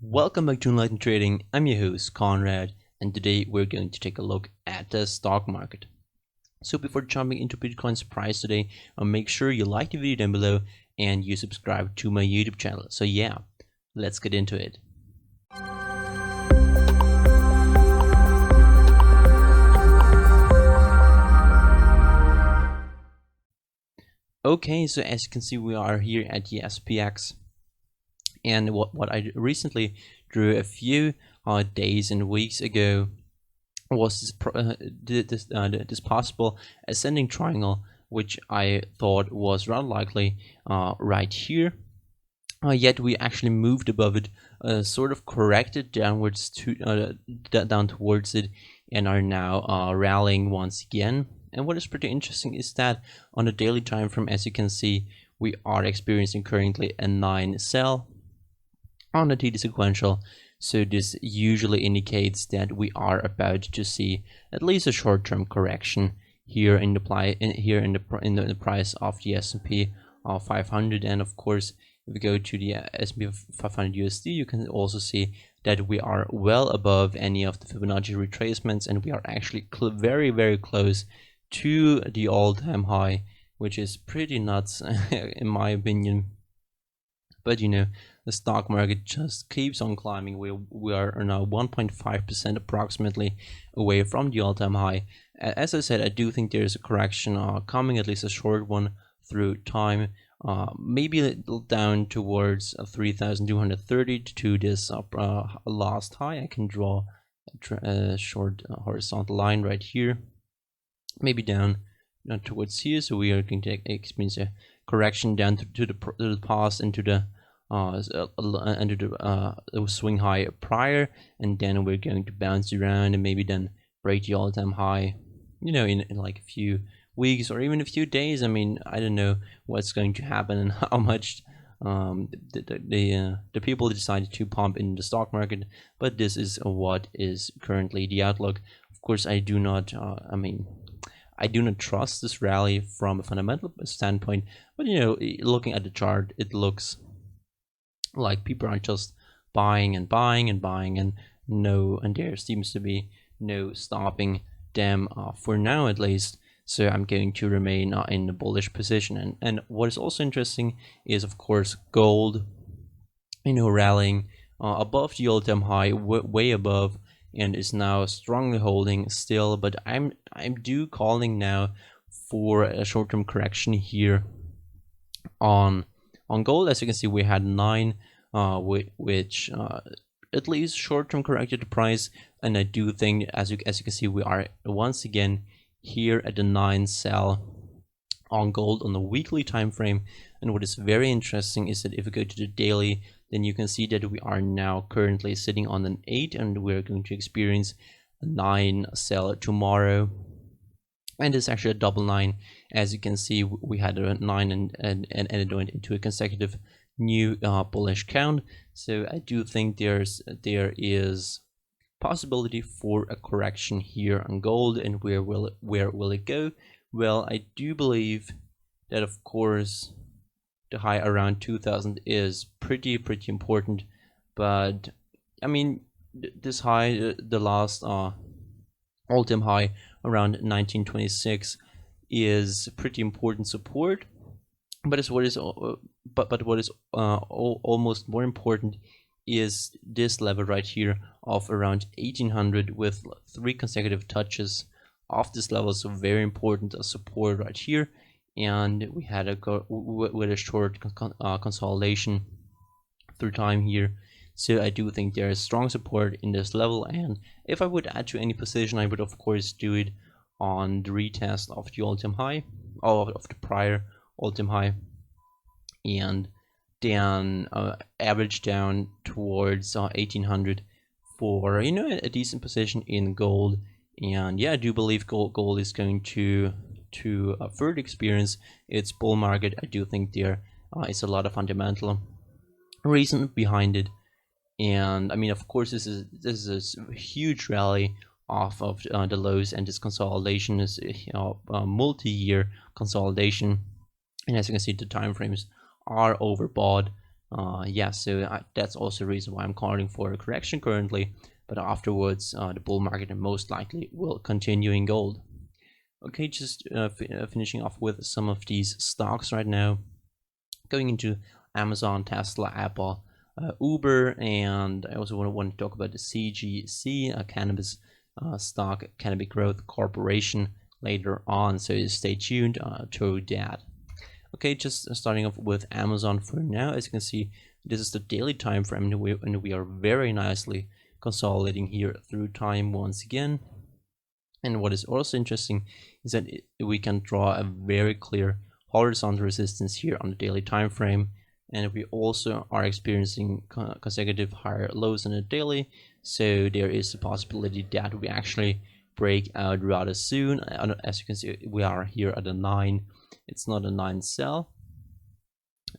Welcome back to Enlightened Trading. I'm your host Conrad, and today we're going to take a look at the stock market. So before jumping into Bitcoin's price today, make sure you like the video down below and you subscribe to my YouTube channel. So yeah, let's get into it. Okay, so as you can see, we are here at the SPX. And what I recently drew a few days and weeks ago was this possible ascending triangle, which I thought was rather likely right here. Yet we actually moved above it, sort of corrected downwards to down towards it, and are now rallying once again. And what is pretty interesting is that on the daily time frame, as you can see, we are experiencing currently a 9 sell on the TD sequential. So this usually indicates that we are about to see at least a short-term correction here in the price of the S&P 500. And of course, if we go to the S&P 500 USD, you can also see that we are well above any of the Fibonacci retracements, and we are actually very, very close to the all-time high, which is pretty nuts in my opinion. But you know, the stock market just keeps on climbing. We are now 1.5% approximately away from the all-time high. As I said, I do think there is a correction coming, at least a short one through time. Maybe a little down towards 3,230 to this last high. I can draw a short horizontal line right here, maybe down towards here. So we are going to experience a correction down to the past and to the swing high prior, and then we're going to bounce around and maybe then break the all-time high, you know, in like a few weeks or even a few days. I mean, I don't know what's going to happen and how much the people decided to pump in the stock market, but this is what is currently the outlook. Of course, I do not I do not trust this rally from a fundamental standpoint, but you know, looking at the chart, it looks like people are just buying and buying and buying, and there seems to be no stopping them for now, at least. So I'm going to remain in the bullish position. And what is also interesting is, of course, gold, you know, rallying above the all-time high, way above, and is now strongly holding still. But I'm calling now for a short-term correction here on gold. As you can see, we had 9 which at least short-term corrected the price, and I do think, as you can see, we are once again here at the 9 sell on gold on the weekly time frame. And what is very interesting is that if we go to the daily, then you can see that we are now currently sitting on an 8, and we're going to experience a 9 sell tomorrow. And it's actually a double 9. As you can see, we had a 9 and it went into a consecutive new bullish count. So I do think there is possibility for a correction here on gold. And where will it go? Well, I do believe that, of course, the high around 2000 is pretty important. But I mean, this high, the last all-time high around 1926, is pretty important support. But what is almost more important is this level right here of around 1800, with 3 consecutive touches of this level. So very important support right here. And we had with a short consolidation through time here. So I do think there is strong support in this level, and if I would add to any position, I would of course do it on the retest of the all-time high, or of the prior all-time high, and then average down towards 1800 for, you know, a decent position in gold. And yeah, I do believe gold is going to further experience its bull market. I do think there is a lot of fundamental reason behind it. And I mean, of course, this is a huge rally off of the lows, and this consolidation is a multi-year consolidation. And as you can see, the time frames are overbought. Yeah, so that's also the reason why I'm calling for a correction currently, but afterwards the bull market most likely will continue in gold. Okay, just finishing off with some of these stocks right now, going into Amazon, Tesla, Apple, Uber, and I also want to talk about the CGC, a cannabis stock, Cannabis Growth Corporation, later on, so stay tuned to that. Okay, just starting off with Amazon for now. As you can see, this is the daily time frame, and we are very nicely consolidating here through time once again. And what is also interesting is that we can draw a very clear horizontal resistance here on the daily time frame, and we also are experiencing consecutive higher lows in the daily, so there is a possibility that we actually break out rather soon. As you can see, we are here at a 9. It's not a 9 sell,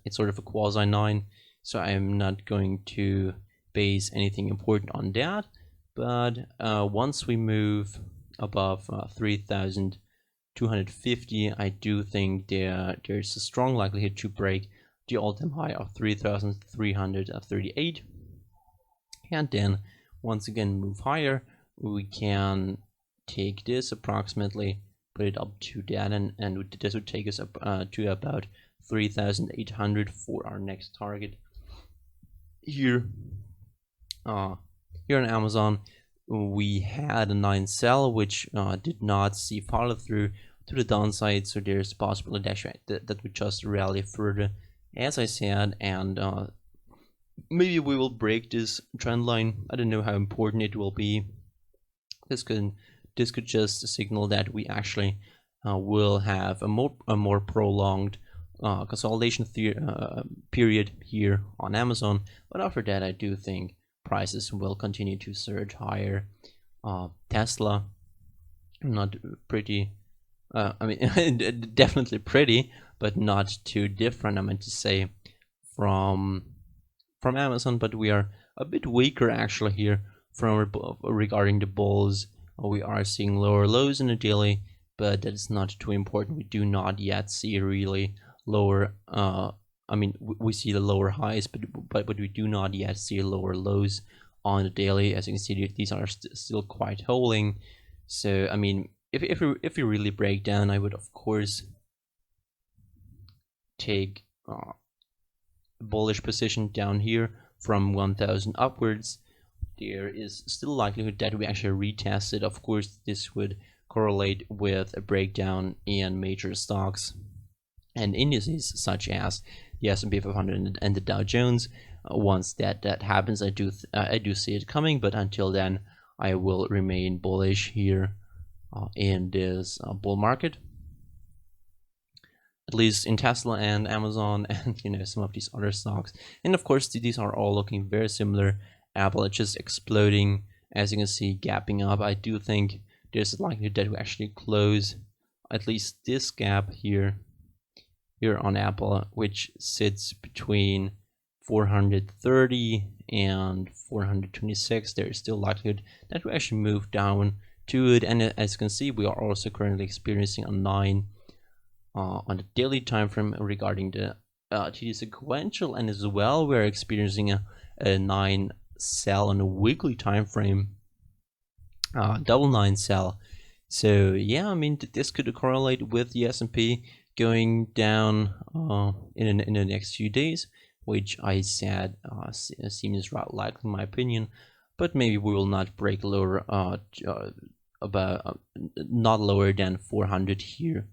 it's sort of a quasi 9, so I'm not going to base anything important on that. But once we move above 3,250, I do think there's a strong likelihood to break the all-time high of 3,338, and then once again move higher. We can take this approximately, put it up to that, and this would take us up to about 3,800 for our next target. Here on Amazon, we had a 9 sell, which did not see follow through to the downside, so there's a possibility that we just rally further, as I said, and maybe we will break this trend line. I don't know how important it will be. This could just signal that we actually will have a more prolonged consolidation period here on Amazon. But after that, I do think prices will continue to surge higher. Tesla, not pretty. I mean, definitely pretty, but not too different. I meant to say from Amazon, but we are a bit weaker actually here from regarding the bulls. We are seeing lower lows in the daily, but that is not too important. We do not yet see really lower. I mean, we see the lower highs, but we do not yet see lower lows on the daily. As you can see, these are still quite holding. So I mean, if we really break down, I would of course take bullish position down here from 1,000 upwards. There is still likelihood that we actually retest it. Of course, this would correlate with a breakdown in major stocks and indices such as the S&P 500 and the Dow Jones. Once that happens, I do see it coming, but until then, I will remain bullish here in this bull market. At least in Tesla and Amazon and some of these other stocks. And of course, these are all looking very similar. Apple is just exploding, as you can see, gapping up. I do think there's a likelihood that we actually close at least this gap here on Apple, which sits between 430 and 426. There is still likelihood that we actually move down to it. And as you can see, we are also currently experiencing a 9 on the daily time frame regarding the TD sequential, and as well we're experiencing a 9 sell on a weekly time frame, double 9 sell. So yeah, I mean, this could correlate with the S&P going down in the next few days, which I said seems right likely in my opinion. But maybe we will not break lower, about not lower than 400 here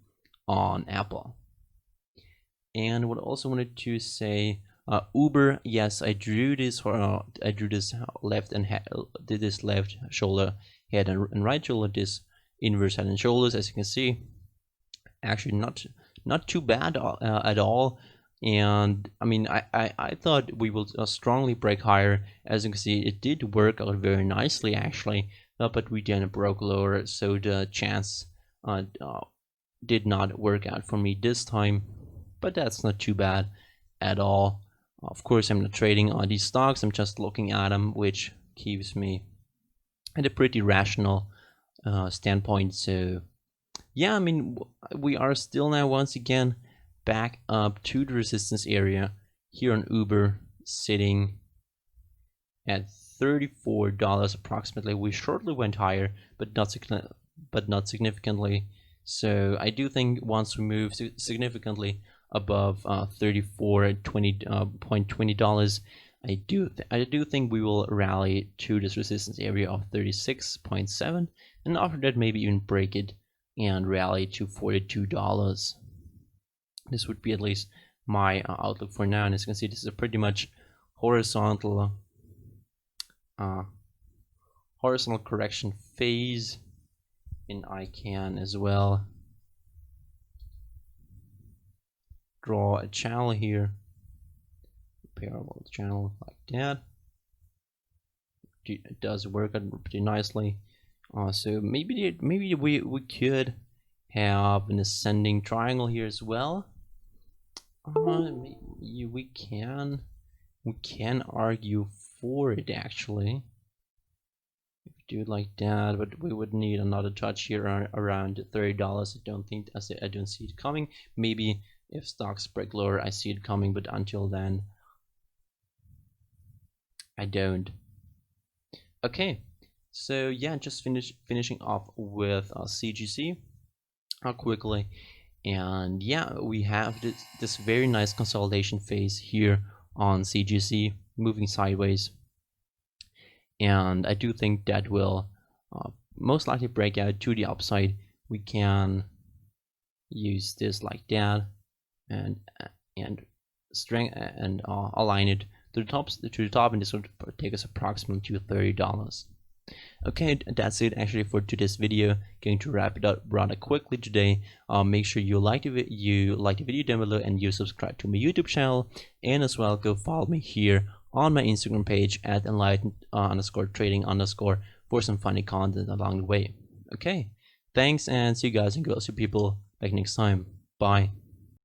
on Apple. And what I also wanted to say, Uber, yes, I drew this left and did this left shoulder, head, and right shoulder, this inverse head and shoulders, as you can see. Actually, not too bad at all. And I mean, I thought we will strongly break higher. As you can see, it did work out very nicely actually, but we then broke lower, so the chance did not work out for me this time, but that's not too bad at all. Of course, I'm not trading on these stocks, I'm just looking at them, which keeps me at a pretty rational standpoint. So yeah, I mean, we are still now once again back up to the resistance area here on Uber. sitting at $34 approximately. We shortly went higher, but not significantly. So I do think once we move significantly above $34.20, I do think we will rally to this resistance area of 36.7, and after that maybe even break it and rally to $42. This would be at least my outlook for now. And as you can see, this is a pretty much horizontal correction phase, and I can as well draw a channel here, parallel channel like that. It does work pretty nicely. So maybe we could have an ascending triangle here as well. Maybe we can argue for it actually. If we do it like that, but we would need another touch here around $30. I don't see it coming. Maybe if stocks break lower, I see it coming, but until then, I don't. Okay, so yeah, just finishing off with CGC quickly. And yeah, we have this very nice consolidation phase here on CGC, moving sideways, and I do think that will most likely break out to the upside. We can use this like that and align it to the top, and this would take us approximately to $30. Okay, that's it actually for today's video. Going to wrap it up rather quickly today. Make sure you like the video down below, and you subscribe to my YouTube channel, and as well go follow me here on my Instagram page at enlightened_trading_ for some funny content along the way. Okay, thanks, and see you guys and girls, you people, back next time. Bye.